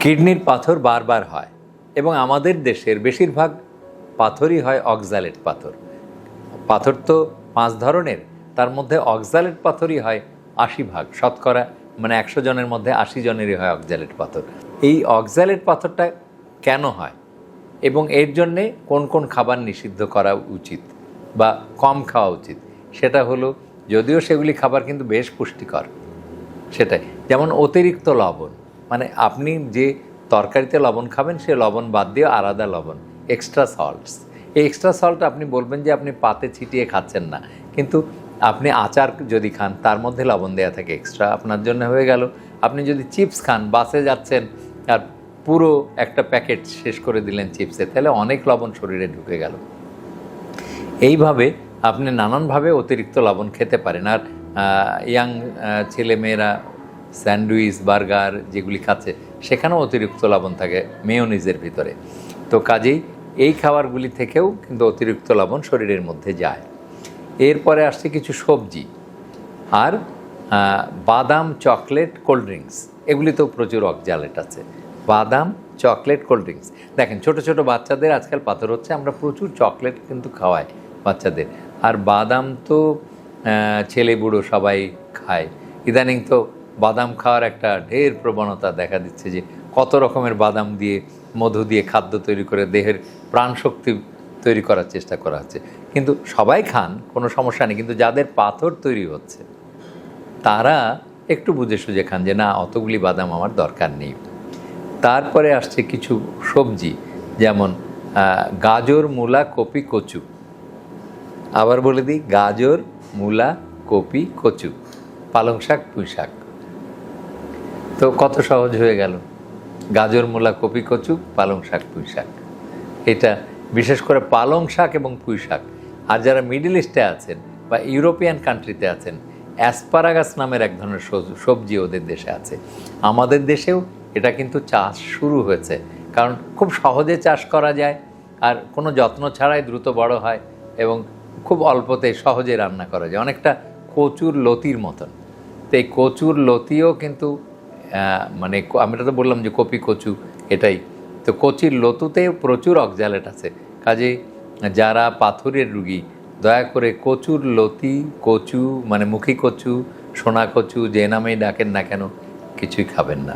কিডনির পাথর বারবার হয় এবং আমাদের দেশের বেশিরভাগ পাথরই হয় অক্সালেট পাথর। পাথর তো 5 ধরনের, তার মধ্যে অক্সালেট পাথরই হয় 80%, শতকরা মানে 100 জনের মধ্যে 80 জনেরই হয় অক্সালেট পাথর। এই অক্সালেট পাথরটা কেন হয় এবং এর জন্যে কোন কোন খাবার নিষিদ্ধ করা উচিত বা কম খাওয়া উচিত, সেটা হলো, যদিও সেগুলি খাবার কিন্তু বেশ পুষ্টিকর, সেটাই। যেমন অতিরিক্ত লবণ, মানে আপনি যে তরকারিতে লবণ খাবেন সে লবণ বাদ দিয়ে আলাদা লবণ, এক্সট্রা সল্টস। এই এক্সট্রা সল্ট আপনি বলবেন যে আপনি পাতে ছিটিয়ে খাচ্ছেন না, কিন্তু আপনি আচার যদি খান তার মধ্যে লবণ দেওয়া থাকে এক্সট্রা, আপনার জন্য হয়ে গেল। আপনি যদি চিপস খান, বাসে যাচ্ছেন আর পুরো একটা প্যাকেট শেষ করে দিলেন চিপসে, তাহলে অনেক লবণ শরীরে ঢুকে গেল। এইভাবে আপনি নানানভাবে অতিরিক্ত লবণ খেতে পারেন। আর ইয়াং ছেলেমেয়েরা স্যান্ডউইচ, বার্গার যেগুলি খাচ্ছে সেখানেও অতিরিক্ত লবণ থাকে মেয়োনিজের ভিতরে। তো কাজেই এই খাবারগুলি থেকেও কিন্তু অতিরিক্ত লবণ শরীরের মধ্যে যায়। এরপরে আসছে কিছু সবজি আর বাদাম, চকলেট, কোল্ড ড্রিঙ্কস, এগুলিতেও প্রচুর অক্সালেট আছে। বাদাম, চকলেট, কোল্ড ড্রিঙ্কস। দেখেন ছোট ছোট বাচ্চাদের আজকাল পাথর হচ্ছে, আমরা প্রচুর চকলেট কিন্তু খাওয়াই বাচ্চাদের। আর বাদাম তো ছেলে বুড়ো সবাই খায়। ইদানিং তো বাদাম খাওয়ার একটা ঢের প্রবণতা দেখা দিচ্ছে, যে কত রকমের বাদাম দিয়ে, মধু দিয়ে খাদ্য তৈরি করে দেহের প্রাণশক্তি তৈরি করার চেষ্টা করা হচ্ছে। কিন্তু সবাই খান, কোনো সমস্যা নেই, কিন্তু যাদের পাথর তৈরি হচ্ছে তারা একটু বুঝে সুঝে খান যে না, অতগুলি বাদাম আমার দরকার নেই। তারপরে আসছে কিছু সবজি, যেমন গাজর, মূলা, কপি, কচু। আবার বলে দিই, গাজর, মূলা, কপি, কচু, পালং শাক, পুঁই শাক। তো কত সহজ হয়ে গেল, গাজর, মূলা, কপি, কচু, পালং শাক, পুঁই শাক। এটা বিশেষ করে পালং শাক এবং পুঁই শাক। আর যারা মিডল ইস্টে আছেন বা ইউরোপিয়ান কান্ট্রিতে আছেন, অ্যাসপারাগাস নামের এক ধরনের সবজি ওদের দেশে আছে। আমাদের দেশেও এটা কিন্তু চাষ শুরু হয়েছে, কারণ খুব সহজে চাষ করা যায় আর কোনো যত্ন ছাড়াই দ্রুত বড় হয় এবং খুব অল্পতে সহজে রান্না করা যায়, অনেকটা কচুর লতির মতন। তো এই কচুর লতিও কিন্তু মানে আমরা তো বললাম যে কপি, কচু, এটাই তো। কচির লতুতেও প্রচুর অক্সালেট আছে। কাজে যারা পাথরের রুগী, দয়া করে কচুর লতি, কচু মানে মুখী কচু, সোনা কচু, যে নামেই ডাকেন না কেন, কিছুই খাবেন না।